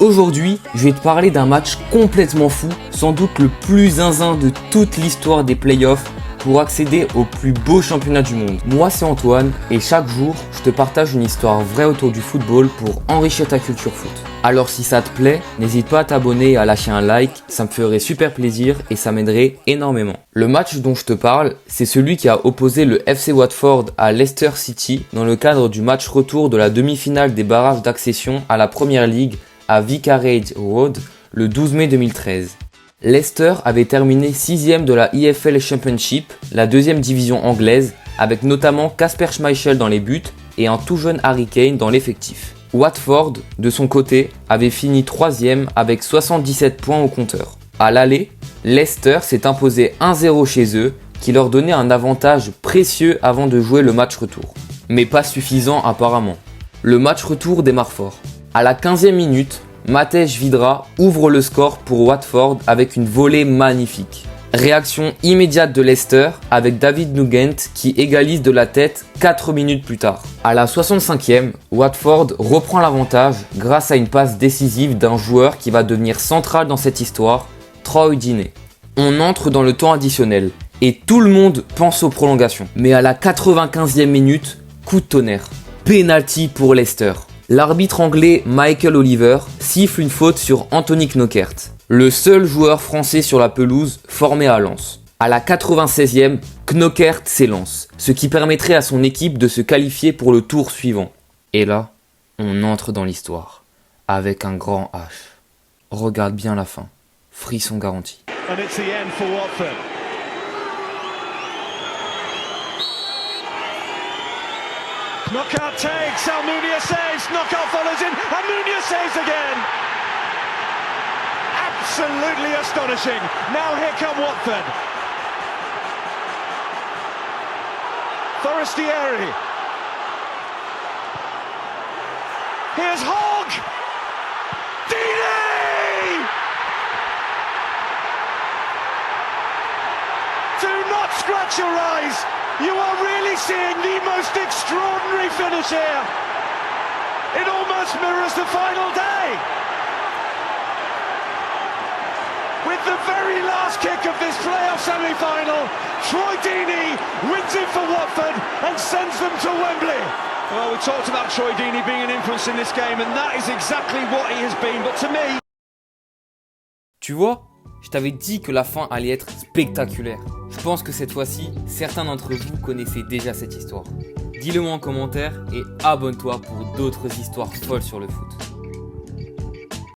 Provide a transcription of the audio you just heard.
Aujourd'hui, je vais te parler d'un match complètement fou, sans doute le plus zinzin de toute l'histoire des playoffs pour accéder au plus beau championnat du monde. Moi c'est Antoine et chaque jour, je te partage une histoire vraie autour du football pour enrichir ta culture foot. Alors si ça te plaît, n'hésite pas à t'abonner et à lâcher un like, ça me ferait super plaisir et ça m'aiderait énormément. Le match dont je te parle, c'est celui qui a opposé le FC Watford à Leicester City dans le cadre du match retour de la demi-finale des barrages d'accession à la Premier League à Vicarage Road le 12 mai 2013. Leicester avait terminé 6ème de la EFL Championship, la deuxième division anglaise, avec notamment Kasper Schmeichel dans les buts et un tout jeune Harry Kane dans l'effectif. Watford, de son côté, avait fini 3ème avec 77 points au compteur. À l'aller, Leicester s'est imposé 1-0 chez eux, qui leur donnait un avantage précieux avant de jouer le match retour. Mais pas suffisant apparemment. Le match retour démarre fort. À la 15e minute, Matej Vydra ouvre le score pour Watford avec une volée magnifique. Réaction immédiate de Leicester avec David Nugent qui égalise de la tête 4 minutes plus tard. À la 65e, Watford reprend l'avantage grâce à une passe décisive d'un joueur qui va devenir central dans cette histoire, Troy Deeney. On entre dans le temps additionnel et tout le monde pense aux prolongations. Mais à la 95e minute, coup de tonnerre. Penalty pour Leicester. L'arbitre anglais Michael Oliver siffle une faute sur Anthony Knockaert, le seul joueur français sur la pelouse formé à Lens. À la 96e, Knockaert s'élance, ce qui permettrait à son équipe de se qualifier pour le tour suivant. Et là, on entre dans l'histoire, avec un grand H. Regarde bien la fin, frisson garanti. And it's the end for Watford. Knockout takes, Almunia saves, Knockout follows in, Almunia saves again! Absolutely astonishing. Now here come Watford. Forestieri. Here's Hogg! Deeney! Do not scratch your eyes. You are really seeing the most extraordinary finish here. It almost mirrors the final day. With the very last kick of this playoff semi-final, Troy Deeney wins it for Watford and sends them to Wembley. Well, we talked about Troy Deeney being an influence in this game, and that is exactly what he has been. But to me... Tu vois, je t'avais dit que la fin allait être spectaculaire. Je pense que cette fois-ci, certains d'entre vous connaissaient déjà cette histoire. Dis-le moi en commentaire et abonne-toi pour d'autres histoires folles sur le foot.